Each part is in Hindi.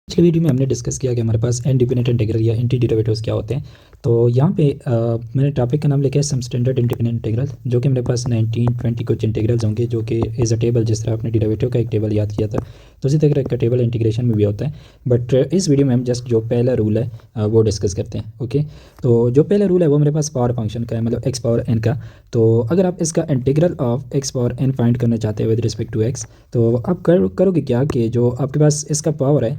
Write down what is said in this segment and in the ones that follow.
पिछली वीडियो में हमने डिस्कस किया कि हमारे पास इंडिपेंडेंट इंटीग्रल या एंटी डेरिवेटिव्स क्या होते हैं। तो यहाँ पे मैंने टॉपिक का नाम लिखा है सम स्टैंडर्ड इंडिपेंडेंट इंटीग्रल, जो कि मेरे पास 19-20 कुछ इंटीग्रल्स होंगे, जो कि एज अ टेबल, जिस तरह आपने डेरिवेटिव का एक टेबल याद किया था, तो उसी तरह का टेबल इंटीग्रेशन में भी होता है। बट इस वीडियो में हम जस्ट जो पहला रूल है वो डिस्कस करते हैं। ओके, तो जो पहला रूल है वो मेरे पास पावर फंक्शन का है, मतलब एक्स पावर एन का। तो अगर आप इसका integral of x power n find करना चाहते हैं विद रिस्पेक्ट टू एक्स, तो आप करोगे क्या कि जो आपके पास इसका पावर है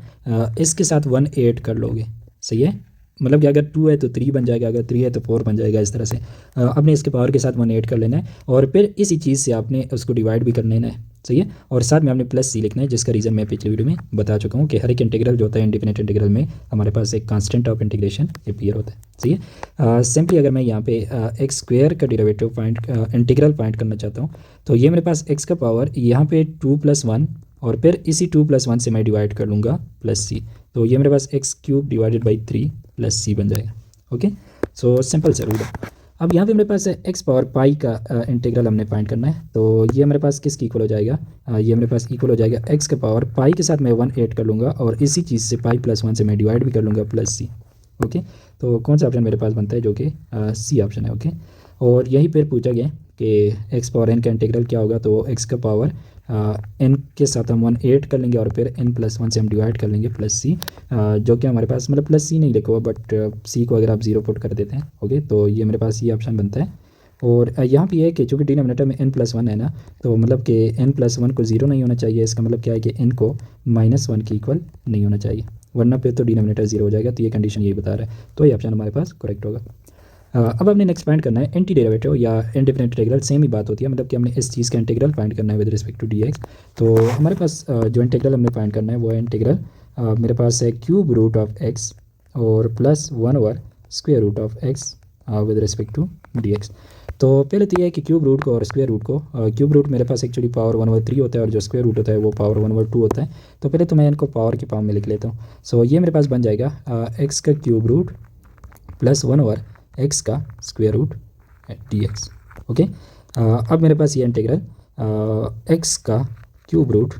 इसके साथ 1 ऐड कर लोगे। सही है, मतलब कि अगर 2 है तो 3 बन जाएगा, अगर 3 है तो 4 बन जाएगा। इस तरह से आपने इसके पावर के साथ 1 ऐड कर लेना है और फिर इसी चीज़ से आपने उसको डिवाइड भी कर लेना है। सही है, और साथ में आपने प्लस सी लिखना है, जिसका रीज़न मैं पिछली वीडियो में बता चुका हूँ कि हर एक इंटीग्रल जो होता है इंडिपेंडेंट इंटीग्रल में हमारे पास एक कांस्टेंट ऑफ इंटीग्रेशन अपीयर होता है। सही है, सिंपली अगर मैं यहाँ पे एक्स स्क्वायर का डेरिवेटिव इंटीग्रल फाइंड करना चाहता हूँ, तो ये मेरे पास एक्स का पावर यहाँ पे 2+1 और फिर इसी 2+1 से मैं डिवाइड कर लूँगा प्लस सी, तो ये मेरे पास X cube divided by 3 plus C बन जाएगा। ओके, सो सिंपल सा रूल है। अब यहाँ पे मेरे पास है एक्स पावर पाई का इंटीग्रल हमने फाइंड करना है, तो ये मेरे पास किसकी इक्वल हो जाएगा, ये मेरे पास इक्वल हो जाएगा एक्स का पावर पाई के साथ मैं 1 ऐड कर लूँगा और इसी चीज़ से पाई+1 से मैं डिवाइड भी कर लूँगा प्लस सी। ओके, तो कौन सा ऑप्शन मेरे पास बनता है, जो कि सी ऑप्शन है। ओके, और यही फिर पूछा गया कि एक्स पावर एन का इंटीग्रल क्या होगा, तो एक्स का पावर एन के साथ हम 1 ऐड कर लेंगे और फिर n+1 से हम डिवाइड कर लेंगे प्लस सी, जो कि हमारे पास, मतलब प्लस सी नहीं लिखा हुआ, बट सी को अगर आप 0 पुट कर देते हैं। ओके, तो ये मेरे पास ये ऑप्शन बनता है। और यहाँ पे है कि चूँकि डिनोमिनेटर में n+1 है ना, तो मतलब कि n+1 को 0 नहीं होना चाहिए। इसका मतलब क्या है कि n को -1 की इक्वल नहीं होना चाहिए, वरना फिर तो डिनोमिनेटर 0 हो जाएगा। तो ये कंडीशन यही बता रहा है, तो ये ऑप्शन हमारे पास करेक्ट होगा। अब हमने नेक्स्ट फाइंड करना है एंटी डेरिवेटिव या इंडिपेंडेंट इंटीग्रल। सेम ही बात होती है, मतलब कि हमने इस चीज़ का इंटीग्रल फाइंड करना है with respect to D x. तो हमारे पास जो इंटीग्रल हमने फाइंड करना है वो है इंटीग्रल मेरे पास है क्यूब रूट ऑफ एक्स और plus square root of X with respect to D x. तो पहले तो ये है कि क्यूब रूट को और स्क्वायर रूट को, क्यूब रूट मेरे पास एक्चुअली पावर 1/3 होता है और जो स्क्वायर रूट होता है वो पावर 1/2 होता है। तो पहले तो मैं इनको पावर के फॉर्म में लिख लेता हूँ। सो ये मेरे पास बन जाएगा एक्स का क्यूब रूट प्लस 1/x का square root d x. Okay, अब मेरे पास ये इंटीग्रल एक्स का क्यूब रूट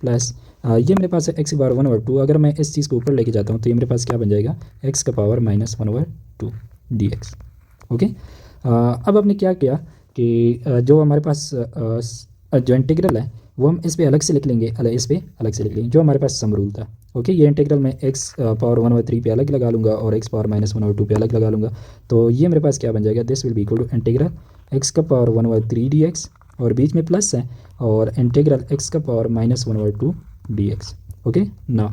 प्लस ये मेरे पास है एक्स की पावर 1/2। अगर मैं इस चीज़ को ऊपर लेके जाता हूँ तो ये मेरे पास क्या बन जाएगा, एक्स का पावर -1/2 डी एक्स। ओके, अब आपने क्या किया कि जो हमारे पास जो इंटीग्रल है वो हम इस पे अलग से लिख लेंगे, इस पे अलग से लिख लेंगे, जो हमारे पास सम रूल था। ओके, ये इंटीग्रल मैं एक्स पावर 1/3 पे अलग लगा लूँगा और एक्स पावर -1/2 पे अलग लगा लूँगा। तो ये मेरे पास क्या बन जाएगा, this will be equal to integral x का पावर 1/3 डी एक्स और बीच में प्लस है, और इंटीग्रल एक्स का पावर -1/2 डी एक्स। ओके ना,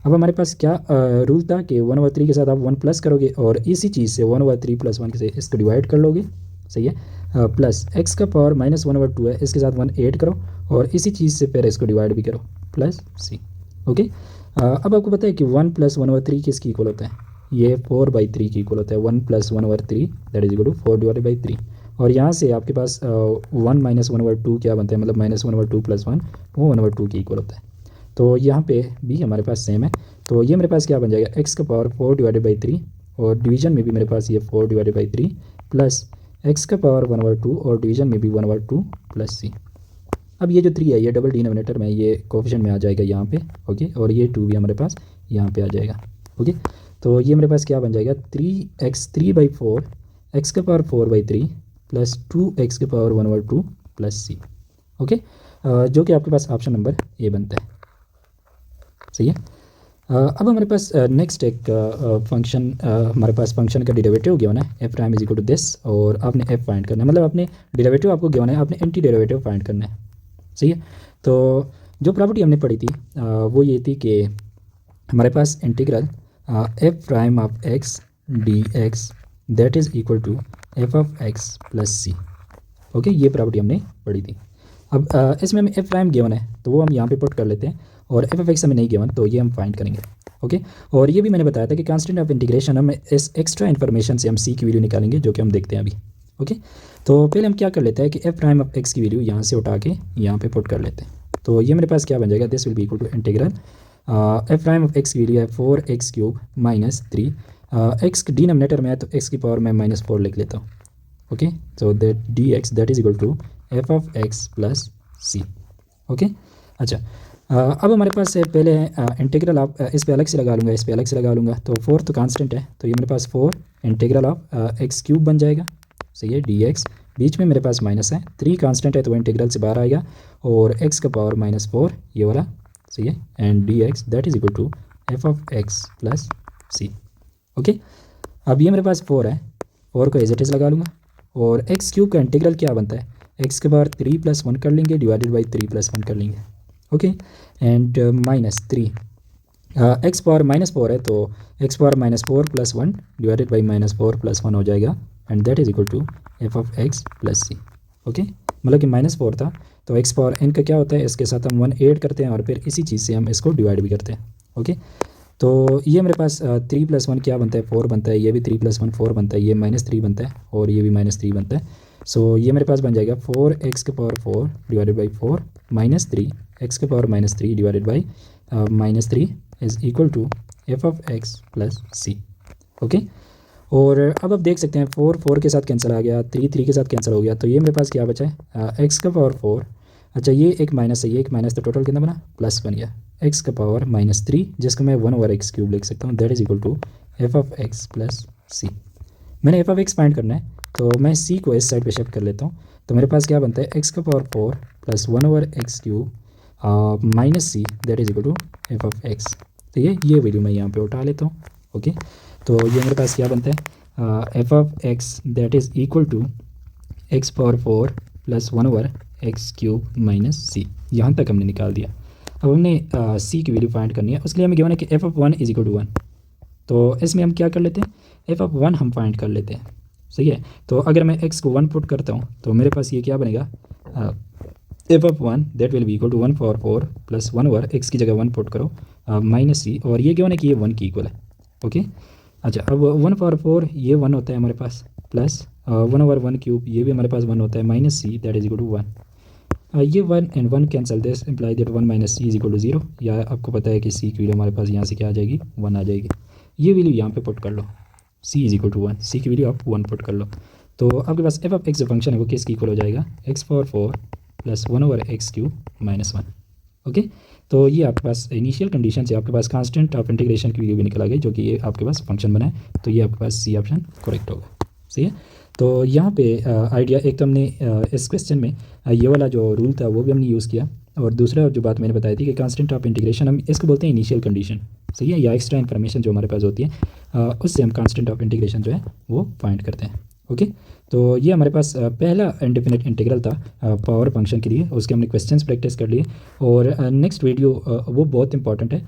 अब हमारे पास क्या रूल था कि 1/3 के साथ आप 1 प्लस करोगे और इसी चीज़ से 1/3 + 1 से इसको डिवाइड कर लोगे। सही है, प्लस एक्स का पावर -1/2 है, इसके साथ 1 ऐड करो और इसी चीज़ से फिर इसको डिवाइड भी करो प्लस सी। ओके, अब आपको पता है कि 1 + 1/3 किसकी इक्वल होता है, ये 4/3 की इक्वल होता है। 1 + 1/3 दैट इज इक्वल टू 4/3। और यहाँ से आपके पास 1 - 1/2 क्या बनता है, मतलब -1/2 + 1 वो 1/2 की इक्वल होता है। तो यहाँ पे भी हमारे पास सेम है। तो ये मेरे पास क्या बन जाएगा, एक्स का पावर 4/3 और डिवीजन में भी मेरे पास ये 4/3 प्लस एक्स का पावर 1/2 और डिवीजन में भी 1/2 प्लस सी। अब ये जो 3 है ये डबल डिनोमिनेटर में, ये कोफिशिएंट में आ जाएगा यहाँ पे। ओके, और ये 2 भी हमारे पास यहाँ पे आ जाएगा। ओके, तो ये मेरे पास क्या बन जाएगा, 3x 3/4 एक्स का पावर 4/3 प्लस 2x के पावर 1/2 प्लस सी। ओके, जो कि आपके पास ऑप्शन नंबर ए बनता है। सही है, अब हमारे पास नेक्स्ट एक फंक्शन, हमारे पास फंक्शन का डेरिवेटिव गिवन है f prime is equal to this, और आपने एफ फाइंड करना है, मतलब आपने डेरिवेटिव आपको गिवन है, आपने एंटी डेरिवेटिव फाइंड करना है। सही है, तो जो प्रॉपर्टी हमने पढ़ी थी वो ये थी कि हमारे पास integral F prime of X D x that is equal to F of x plus C. Okay, ये प्रॉपर्टी हमने पढ़ी थी। अब इसमें हमें एफ प्राइम गिवन है तो वो हम यहाँ पे पुट कर लेते हैं, और एफ ऑफ एक्स हमें नहीं गिवन तो ये हम फाइंड करेंगे। ओके, और ये भी मैंने बताया था कि कांस्टेंट ऑफ इंटीग्रेशन हम इस एक्स्ट्रा इन्फॉर्मेशन से हम सी की वैल्यू निकालेंगे, जो कि हम देखते हैं अभी। ओके, तो पहले हम क्या कर लेते हैं कि एफ प्राइम ऑफ एक्स की वैल्यू यहाँ से उठा के यहाँ पे पुट कर लेते हैं। तो ये मेरे पास क्या बन जाएगा, this will be equal to integral F prime of x की वैल्यू है 4x³ - 3। एक्स डिनोमिनेटर में है तो एक्स की पावर में -4 लिख लेता हूँ। Okay, so that d x that is equal to F of x plus C. Okay, अच्छा, अब हमारे पास है पहले इंटीग्रल ऑफ इस पे अलग से लगा लूँगा, इस पे अलग से लगा लूँगा। तो 4 तो कांस्टेंट है, तो ये मेरे पास 4 इंटीग्रल ऑफ एक्स क्यूब बन जाएगा। सही है, डी एक्स। बीच में मेरे पास माइनस है, 3 कांस्टेंट है तो इंटीग्रल से बाहर आएगा, और एक्स का पावर -4 ये वाला। सही है, and d x that is equal to F of x plus C. Okay, अब ये मेरे पास 4 है, 4 को एज इट इज़ लगा लूँगा, और एक्स क्यूब का इंटीग्रल क्या बनता है, एक्स के पावर 3 + 1 कर लेंगे डिवाइडेड बाई 3 + 1 कर लेंगे। ओके, एंड -3 एक्स पावर -4 है, तो एक्स पावर -4 + 1 डिवाइडेड बाई -4 + 1 हो जाएगा, and that is equal to F of x plus C. Okay, मतलब कि -4 था, तो एक्स पावर n का क्या होता है, इसके साथ हम 1 ऐड करते हैं और फिर इसी चीज़ से हम इसको डिवाइड भी करते हैं। ओके, तो ये मेरे पास 3 + 1 क्या बनता है, 4 बनता है, ये भी 3 + 1 4 बनता है, ये -3 बनता है, और ये भी -3 बनता है। सो ये मेरे पास बन जाएगा 4x के पावर 4 डिवाइडेड बाई 4 -3 x के power -3 divided by -3 is equal to F of x plus C. Okay, और अब आप देख सकते हैं 4 4 के साथ कैंसिल आ गया, 3 3 के साथ कैंसिल हो गया, तो ये मेरे पास क्या बचा है, एक्स का पावर 4। अच्छा, ये एक माइनस है, ये एक माइनस, तो टोटल कितना बना, प्लस बन गया, एक्स का पावर -3 जिसको मैं 1/x³ लिख सकता हूँ, that is equal to F of x plus C. मैंने एफ ऑफ एक्स फाइंड करना है, तो मैं सी को इस साइड पे शिफ्ट कर लेता हूँ, तो मेरे पास क्या बनता है, एक्स का power 4 plus 1/x³ minus c that is equal to F of x. तो ये वैल्यू मैं यहाँ पे उठा लेता हूँ। ओके, तो ये मेरे पास क्या बनता है, F of X that is equal to X power 4 plus 1/x³ minus C. यहाँ तक हमने निकाल दिया। अब हमने सी की वैल्यू फाइंड करनी है, उसके लिए हमें गिवन है कि f of 1 is equal to 1। तो इसमें हम क्या कर लेते हैं, एफ ऑफ 1 हम फाइंड कर लेते हैं। सही है, तो अगर मैं एक्स को 1 पुट करता हूँ तो मेरे पास ये क्या बनेगा, f of 1 that will be equal to 1 power 4 plus 1/x की जगह 1 पुट करो माइनस सी, और ये गिवन है कि ये 1 की इक्वल है। ओके, अच्छा, अब 1 पावर 4 ये 1 होता है हमारे पास, प्लस 1/1³ ये भी हमारे पास 1 होता है, minus c that is equal to 1। ये 1 and 1 cancel, this imply that 1 minus c is equal to 0, या आपको पता है कि सी की वैल्यू हमारे पास यहाँ से क्या आ जाएगी, 1 आ जाएगी। ये वैल्यू यहाँ पे पुट कर लो, सी इज इक्वल टू 1, सी की वैल्यू आप 1 पुट कर लो, तो आपके पास एफ ऑफ एक्स जो फंक्शन है वो किसकी इक्वल हो जाएगा, x power 4 plus 1/x³ minus 1। Okay, तो ये आपके पास इनिशियल कंडीशन से आपके पास कांस्टेंट ऑफ इंटीग्रेशन की वैल्यू भी निकल आ गई, जो कि ये आपके पास फंक्शन बना है, तो ये आपके पास सी ऑप्शन करेक्ट होगा। सही है, तो यहाँ पे आइडिया एक तो हमने इस क्वेश्चन में ये वाला जो रूल था वो भी हमने यूज़ किया, और दूसरा जो बात मैंने बताई थी कि कांस्टेंट ऑफ इंटीग्रेशन हम इसको बोलते हैं इनिशियल कंडीशन। सही है, या एक्स्ट्रा इन्फॉर्मेशन जो हमारे पास होती है उससे हम कांस्टेंट ऑफ इंटीग्रेशन जो है वो फाइंड करते हैं। ओके, तो ये हमारे पास पहला इंडेफिनिट इंटीग्रल था पावर फंक्शन के लिए, उसके हमने क्वेश्चंस प्रैक्टिस कर लिए, और नेक्स्ट वीडियो वो बहुत इंपॉर्टेंट है,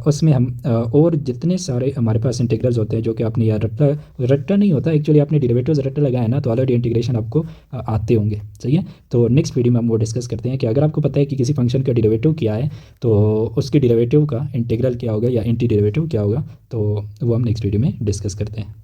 उसमें हम और जितने सारे हमारे पास इंटीग्रल्स होते हैं जो कि आपने यार रट्टा नहीं होता एक्चुअली, आपने डेरिवेटिव्स रट्टा लगाया ना, तो ऑलरेडी इंटीग्रेशन आपको आते होंगे। सही है, तो नेक्स्ट वीडियो में हम वो डिस्कस करते हैं कि अगर आपको पता है कि किसी फंक्शन का डेरिवेटिव क्या है, तो उसके डेरिवेटिव का इंटीग्रल क्या होगा या एंटी डेरिवेटिव क्या होगा, तो वो हम नेक्स्ट वीडियो में डिस्कस करते हैं।